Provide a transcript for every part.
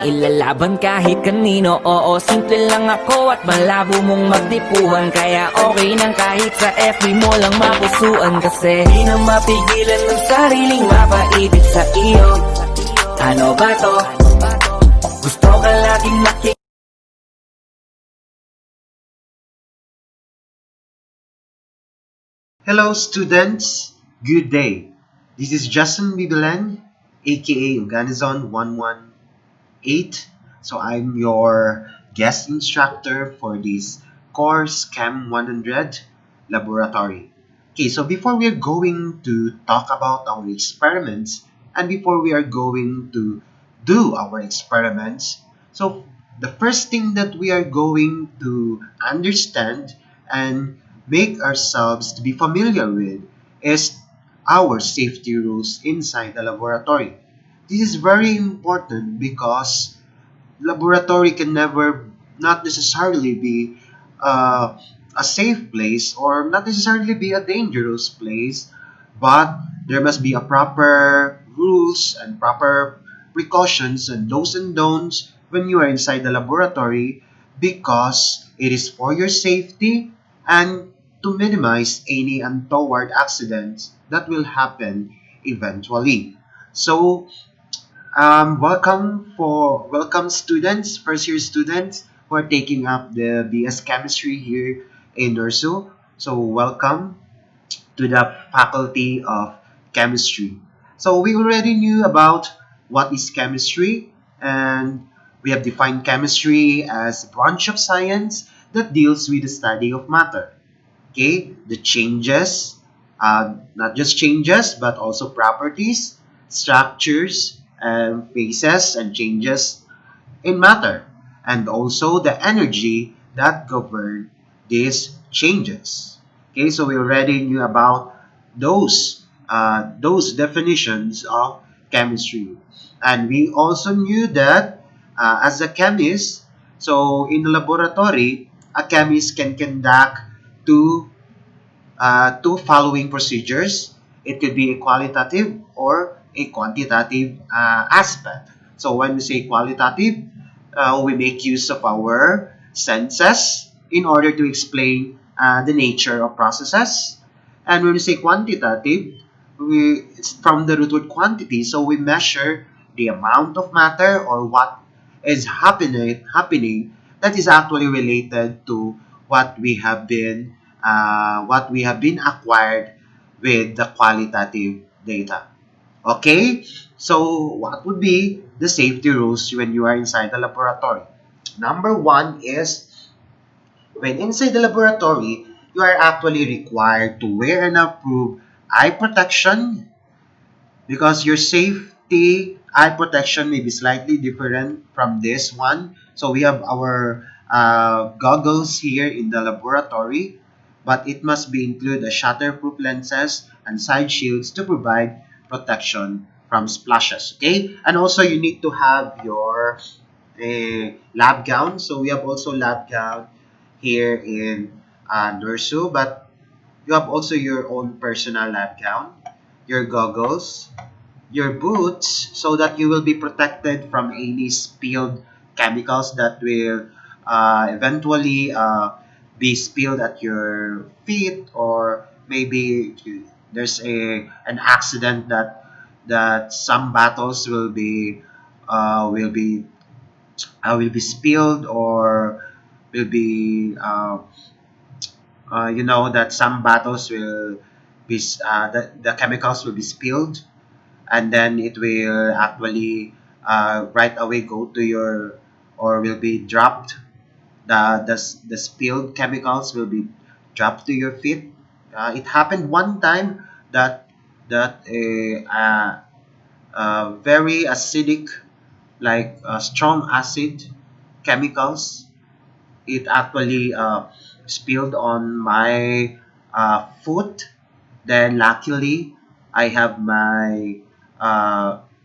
Ilalaban kahit kanino, oo, simple lang ako at malabo mong magtipuhan. Kaya okay nang kahit sa FB mo lang mapusuan. Kasi di na mapigilan ng sariling mapaibig sa iyo. Ano ba to? Gusto ka laging Hello students, good day. This is Justin Bibilan, aka Organizon 118. So I'm your guest instructor for this course Chem 100 Laboratory. Okay, so before we are going to talk about our experiments and before we are going to do our experiments, so the first thing that we are going to understand and make ourselves to be familiar with is our safety rules inside the laboratory. This is very important because laboratory can never not necessarily be uh, a safe place or not necessarily be a dangerous place, but there must be a proper rules and proper precautions and do's and don'ts when you are inside the laboratory because it is for your safety and to minimize any untoward accidents that will happen eventually. So welcome students, first year students who are taking up the BS Chemistry here in Nursu. So welcome to the Faculty of Chemistry. So we already knew about what is chemistry, and we have defined chemistry as a branch of science that deals with the study of matter. Okay, the changes, not just changes, but also properties, structures, and phases and changes in matter, and also the energy that govern these changes. Okay, so we already knew about those definitions of chemistry, and we also knew that as a chemist, so in the laboratory, a chemist can conduct two two following procedures. It could be a qualitative or a quantitative aspect. So when we say qualitative, we make use of our senses in order to explain the nature of processes. And when we say quantitative, it's from the root word quantity. So we measure the amount of matter or what is happening that is actually related to what we have been acquired with the qualitative data. Okay, so what would be the safety rules when you are inside the laboratory? Number one is when inside the laboratory, you are actually required to wear and approve eye protection because your safety eye protection may be slightly different from this one. So we have our goggles here in the laboratory, but it must be include a shatterproof lenses and side shields to provide protection from splashes. Okay, and also you need to have your lab gown. So we have also lab gown here in Nursu, but you have also your own personal lab gown, your goggles, your boots so that you will be protected from any spilled chemicals that will eventually be spilled at your feet, or maybe there's a an accident that some bottles will be will be spilled, or will be you know that some bottles will be the chemicals will be spilled, and then it will actually right away go to your, or will be dropped, the spilled chemicals will be dropped to your feet. It happened one time that very acidic, like strong acid chemicals, it actually spilled on my foot. Then luckily, I have my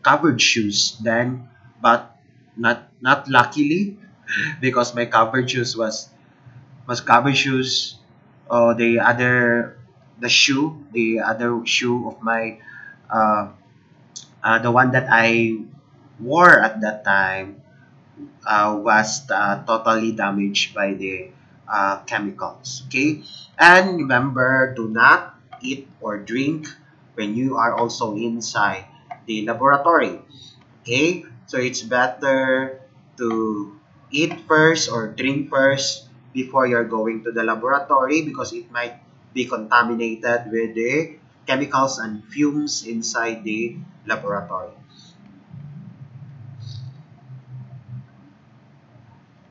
covered shoes then, but not luckily because my covered shoes was covered shoes. The other shoe of my the one that I wore at that time was totally damaged by the chemicals. Okay, and remember, do not eat or drink when you are also inside the laboratory. Okay, so it's better to eat first or drink first before you're going to the laboratory because it might be contaminated with the chemicals and fumes inside the laboratory.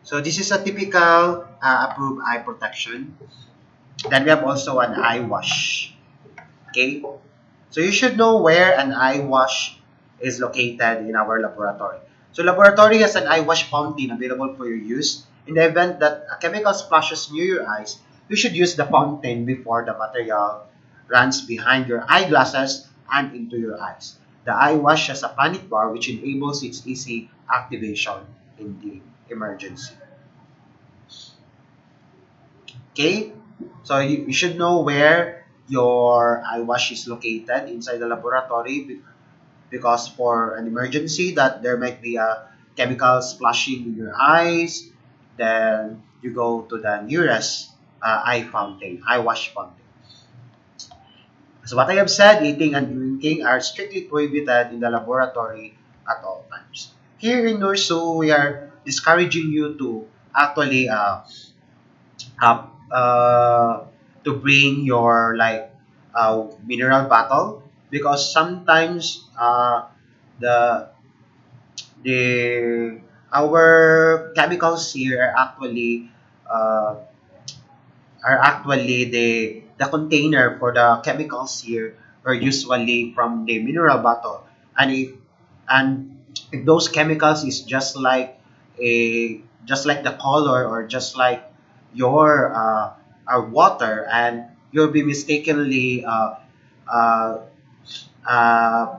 So this is a typical approved eye protection. Then we have also an eye wash. Okay, so you should know where an eye wash is located in our laboratory. So laboratory has an eye wash fountain available for your use. In the event that a chemical splashes near your eyes, you should use the fountain before the material runs behind your eyeglasses and into your eyes. The eye wash has a panic bar which enables its easy activation in the emergency. Okay, so you should know where your eye wash is located inside the laboratory because for an emergency that there might be a chemical splashing in your eyes, then you go to the nearest eye wash fountain. So what I have said, eating and drinking are strictly prohibited in the laboratory at all times. Here in Nursu, we are discouraging you to actually up to bring your like mineral bottle because sometimes the the our chemicals here uh, are actually the container for the chemicals here are usually from the mineral bottle, and if those chemicals is just like the color or just like your water, and you'll be mistakenly uh,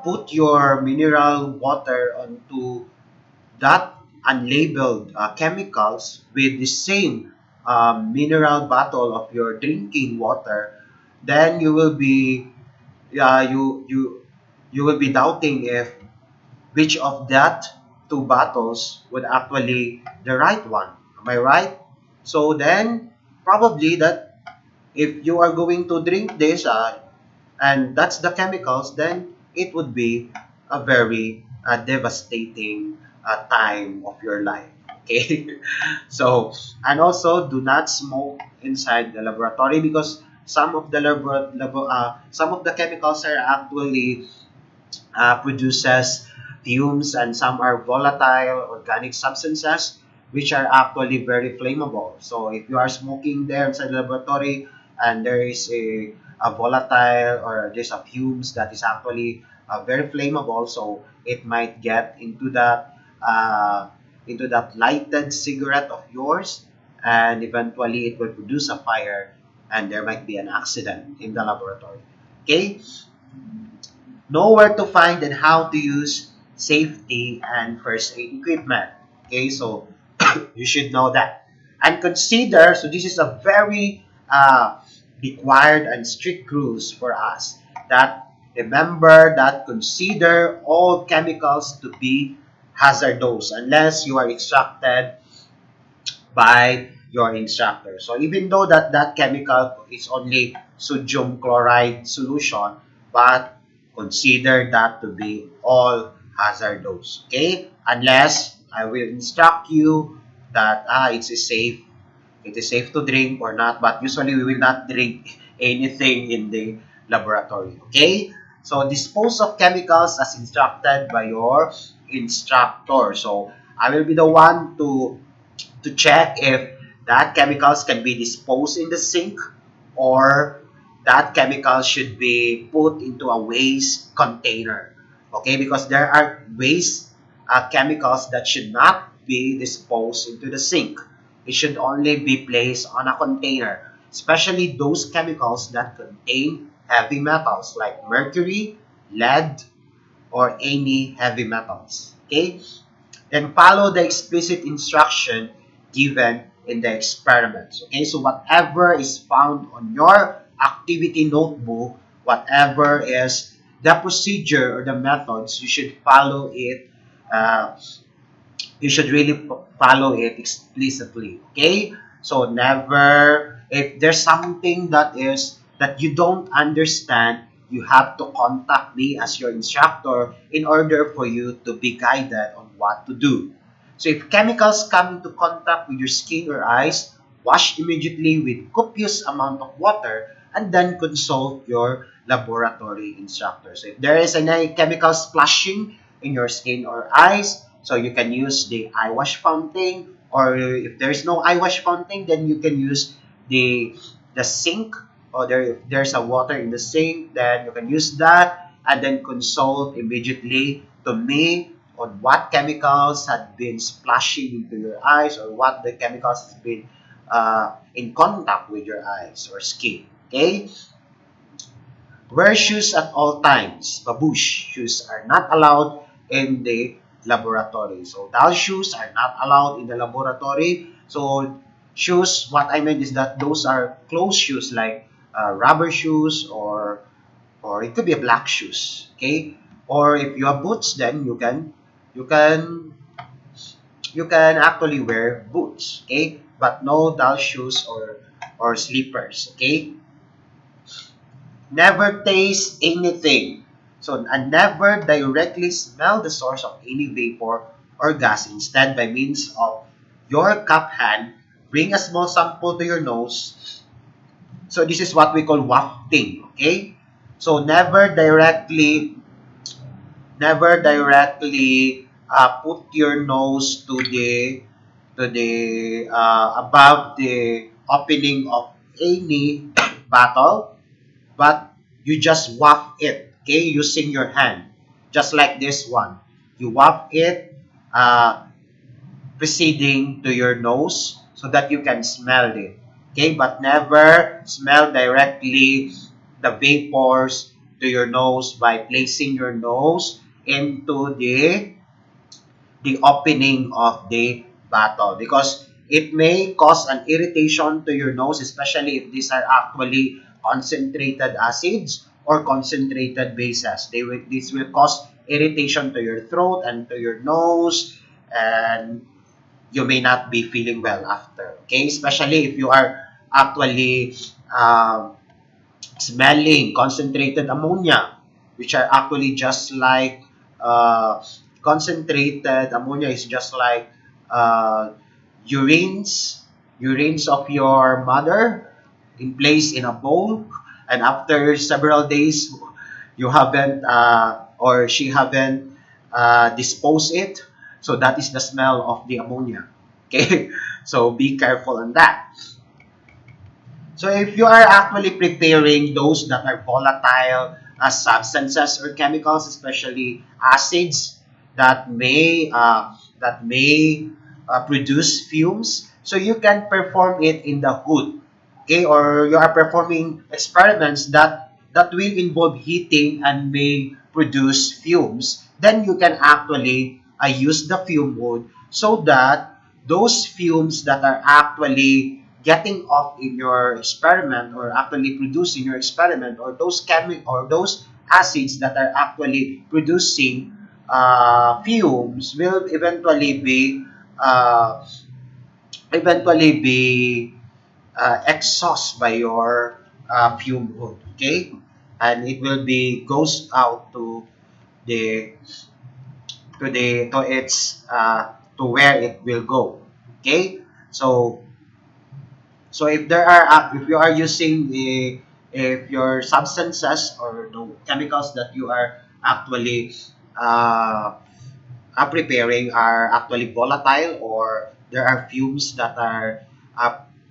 put your mineral water onto that unlabeled chemicals with the same mineral bottle of your drinking water, then you will be doubting if which of that two bottles would actually the right one. Am I right? So then probably that if you are going to drink this and that's the chemicals, then it would be a very devastating time of your life. Okay, so and also do not smoke inside the laboratory because some of the chemicals are actually produces fumes, and some are volatile organic substances which are actually very flammable. So if you are smoking there inside the laboratory and there is a volatile or there's a fumes that is actually very flammable, so it might get into that lighted cigarette of yours, and eventually it will produce a fire and there might be an accident in the laboratory. Okay, know where to find and how to use safety and first aid equipment. Okay, so you should know that. And consider, so this is a very required and strict rules for us that remember that consider all chemicals to be hazardous unless you are instructed by your instructor. So even though that chemical is only sodium chloride solution, but consider that to be all hazardous. Okay? Unless I will instruct you that it is safe to drink or not, but usually we will not drink anything in the laboratory. Okay? So dispose of chemicals as instructed by your instructor. So I will be the one to check if that chemicals can be disposed in the sink or that chemical should be put into a waste container. Okay, because there are waste chemicals that should not be disposed into the sink. It should only be placed on a container, especially those chemicals that contain heavy metals like mercury, lead, or any heavy metals. Okay, then follow the explicit instruction given in the experiments. Okay, so whatever is found on your activity notebook, whatever is the procedure or the methods, you should follow it uh, you should really follow it explicitly. Okay, so never, if there's something that you don't understand, you have to contact me as your instructor in order for you to be guided on what to do. So if chemicals come into contact with your skin or eyes, wash immediately with copious amount of water and then consult your laboratory instructor. So if there is any chemical splashing in your skin or eyes, so you can use the eye wash fountain, or if there's no eye wash fountain, then you can use the sink, or if there's a water in the sink, then you can use that and then consult immediately to me on what chemicals had been splashing into your eyes, or what the chemicals has been in contact with your eyes or skin. Okay? Wear shoes at all times. Babouche shoes are not allowed in the laboratory. So doll shoes are not allowed in the laboratory. So shoes, what I meant is that those are closed shoes like rubber shoes, or it could be a black shoes. Okay, or if you have boots, then you can you can actually wear boots. Okay, but no doll shoes or slippers. Okay. Never taste anything. So, and never directly smell the source of any vapor or gas. Instead, by means of your cup hand, bring a small sample to your nose. So, this is what we call wafting. Okay? So, never directly put your nose to the above the opening of any bottle, but you just waft it, okay, using your hand, just like this one. You waft it, proceeding to your nose so that you can smell it, okay, but never smell directly the vapors to your nose by placing your nose into the opening of the bottle, because it may cause an irritation to your nose, especially if these are actually concentrated acids or concentrated bases. This will cause irritation to your throat and to your nose, and you may not be feeling well after. Okay, especially if you are actually smelling concentrated ammonia, which are actually just like concentrated ammonia is just like uh, urines, urines of your mother in place in a bowl, and after several days you haven't or she haven't disposed it, so that is the smell of the ammonia. Okay, so be careful on that. So if you are actually preparing those that are volatile substances or chemicals, especially acids that may produce fumes, so you can perform it in the hood, okay? Or you are performing experiments that will involve heating and may produce fumes. Then you can actually use the fume hood so that those fumes that are actually getting off in your experiment or actually producing your experiment, or those acids that are actually producing fumes will uh, eventually be exhaust by your fume hood, okay, and it will be goes out the to its to where it will go, okay. So if there are if you are using if your substances or the chemicals that you are actually uh, preparing are actually volatile, or there are fumes that are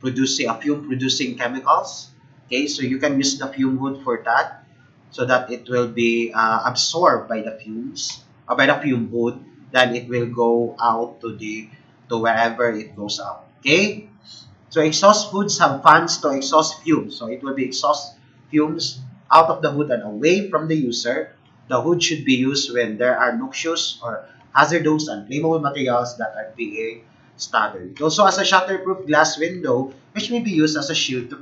producing fume producing chemicals, okay, so you can use the fume hood for that, so that it will be absorbed by the fumes or by the fume hood, then it will go out to wherever it goes out, okay. So exhaust hoods have fans to exhaust fumes. So it will be exhaust fumes out of the hood and away from the user. The hood should be used when there are noxious or hazardous and flammable materials that are being staggered. It also has a shatterproof glass window, which may be used as a shield to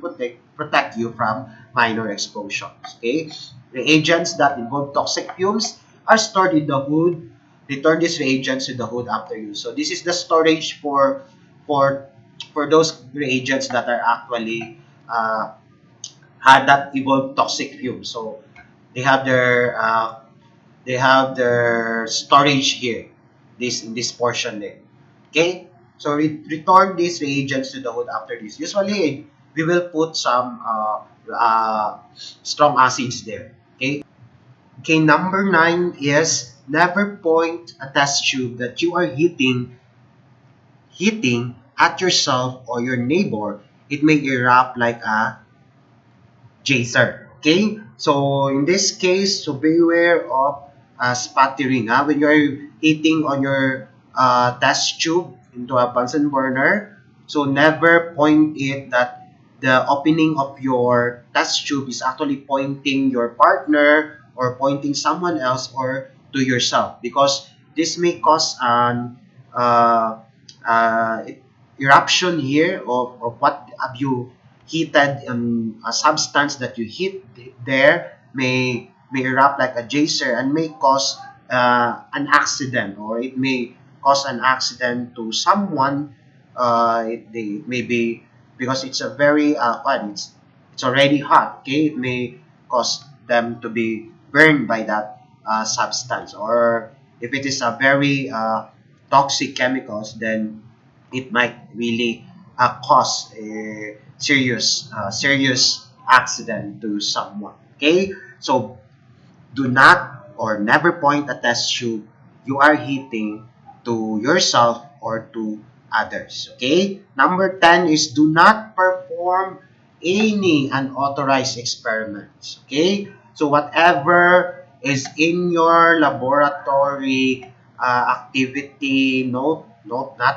protect you from minor explosions. Okay? Reagents that involve toxic fumes are stored in the hood return these reagents to the hood after use. So this is the storage for for those reagents that are actually had that evolved toxic fume. So they have their storage here, this in this portion there. Okay, so return these reagents to the hood after this. Usually, we will put some strong acids there. Okay. Okay. Number 9 is never point a test tube that you are heating at yourself or your neighbor. It may erupt like a Jaser. Okay? So, in this case, so beware of sputtering. When you're heating on your test tube into a Bunsen burner, so never point it that the opening of your test tube is actually pointing your partner or pointing someone else or to yourself, because this may cause an uh, uh, eruption here of what have you heated a substance that you heat there may erupt like a geyser and may cause an accident, or it may cause an accident to someone. It may be because it's a very it's already hot. Okay, it may cause them to be burned by that substance, or if it is a very toxic chemicals, then it might really cause a serious accident to someone. Okay, so do not or never point a test tube you are heating to yourself or to others. Okay? Number 10 is do not perform any unauthorized experiments. Okay? So whatever is in your laboratory activity not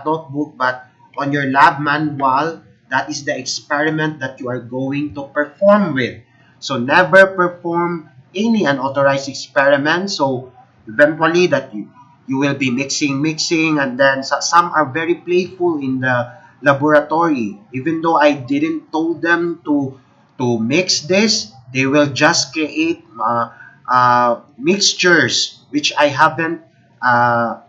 notebook, but on your lab manual, that is the experiment that you are going to perform with. So never perform any unauthorized experiment. So eventually that you will be mixing, and then some are very playful in the laboratory. Even though I didn't told them to mix this, they will just create mixtures uh,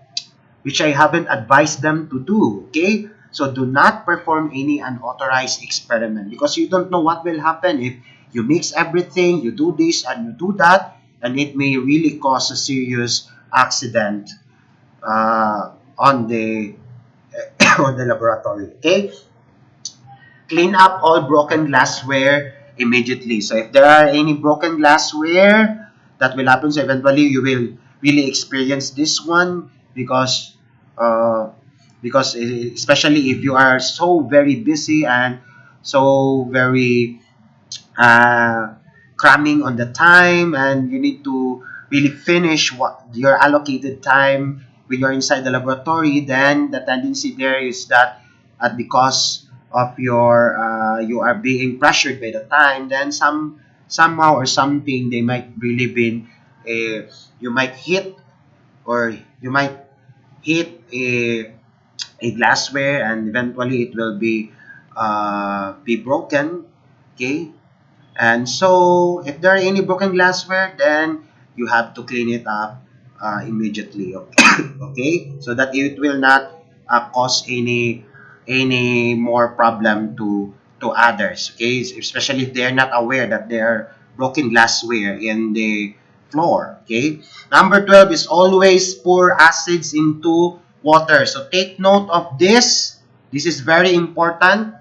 which I haven't advised them to do. Okay? So do not perform any unauthorized experiment, because you don't know what will happen if you mix everything, you do this and you do that, and it may really cause a serious accident on the on the laboratory. Okay? Clean up all broken glassware immediately. So if there are any broken glassware, that will happen. So eventually you will really experience this one, uh, because especially if you are so very busy and so very uh, cramming on the time, and you need to really finish what your allocated time when you're inside the laboratory, then the tendency there is that because of your you are being pressured by the time, then somehow or something they might really been you might hit, or you might hit a glassware, and eventually it will be broken. Okay, and so, if there are any broken glassware, then you have to clean it up immediately. Okay, okay, so that it will not cause any more problem to others. Okay, especially if they are not aware that there are broken glassware in the floor. Okay, number 12 is always pour acids into water. So take note of this. This is very important.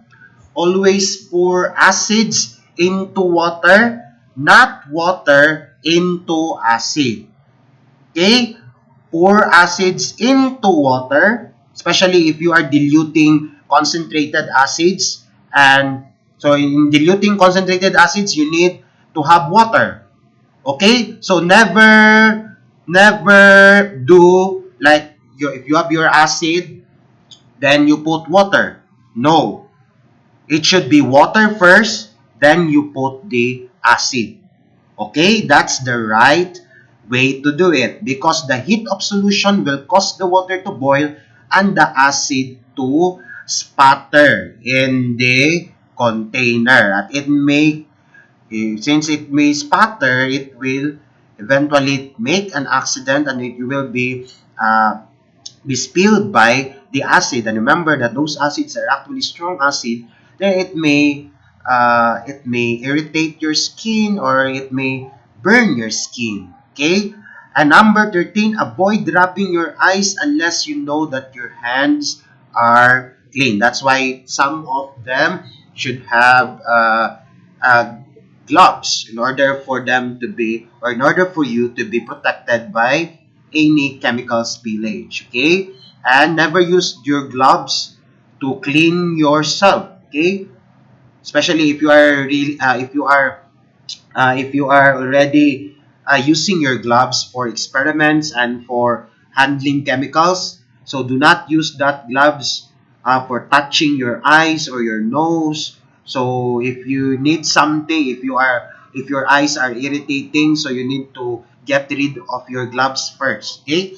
Always pour acids into water, not water into acid. Okay? Pour acids into water, especially if you are diluting concentrated acids. And so in diluting concentrated acids, you need to have water. Okay? So never do like if you have your acid, then you put water. No. It should be water first, then you put the acid. Okay, that's the right way to do it, because the heat of solution will cause the water to boil and the acid to spatter in the container. At it may, since it may spatter, it will eventually make an accident, and it will be be spilled by the acid, and remember that those acids are actually strong acid, then it may irritate your skin or it may burn your skin. Okay? And number 13, avoid rubbing your eyes unless you know that your hands are clean. That's why some of them should have gloves in order for them to be, or in order for you to be protected by any chemical spillage. Okay? And never use your gloves to clean yourself. Okay? Especially if you are really, if you are already using your gloves for experiments and for handling chemicals. So do not use that gloves for touching your eyes or your nose. So if you need something, if your eyes are irritating, so you need to get rid of your gloves first. Okay.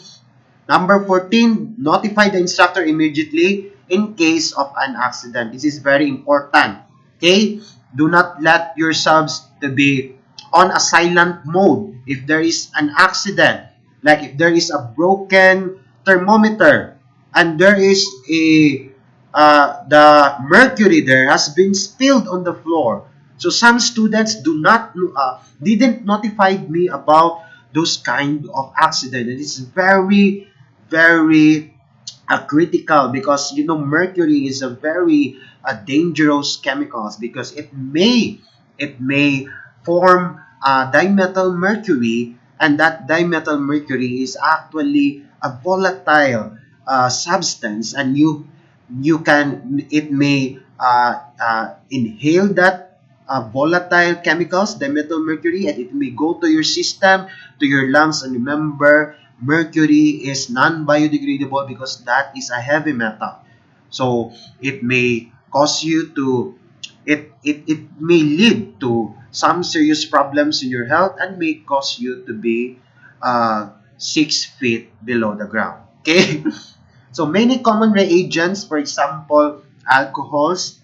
Number 14, notify the instructor immediately in case of an accident. This is very important. Okay? Do not let yourselves to be on a silent mode if there is an accident. Like if there is a broken thermometer and there is the mercury there has been spilled on the floor. So some students didn't notify me about those kind of accident. It is very critical because mercury is a very dangerous chemicals because it may form dimethyl mercury, and that dimethyl mercury is actually a volatile substance, and it may inhale that volatile chemicals, dimethyl mercury, and it may go to your system, to your lungs. And remember, mercury is non-biodegradable because that is a heavy metal. So it may cause you to, it may lead to some serious problems in your health and may cause you to be 6 feet below the ground. Okay? So many common reagents, for example, alcohols,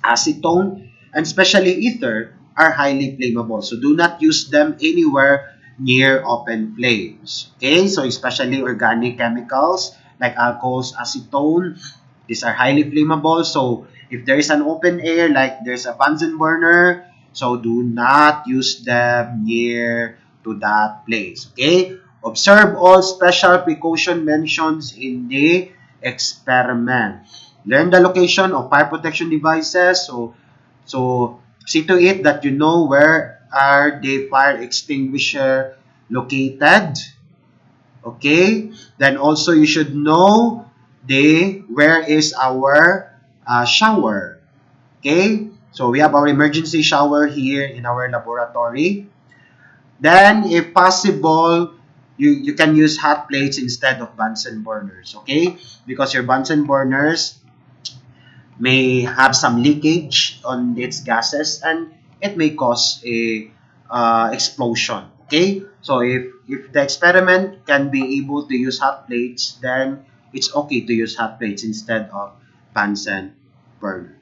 acetone, and especially ether, are highly flammable. So do not use them anywhere near open flames. Okay, so especially organic chemicals like alcohols, acetone, these are highly flammable. So if there is an open air, like there's a Bunsen burner, so do not use them near to that place. Okay, observe all special precaution mentions in the experiment. Learn the location of fire protection devices. So see to it that you know where are the fire extinguisher located. Okay. Then also you should know where is our shower. Okay. So we have our emergency shower here in our laboratory. Then, if possible, you can use hot plates instead of Bunsen burners, okay? Because your Bunsen burners may have some leakage on its gases and it may cause a explosion, okay? So if the experiment can be able to use hot plates, then it's okay to use hot plates instead of Bunsen burner.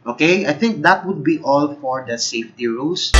Okay, I think that would be all for the safety rules.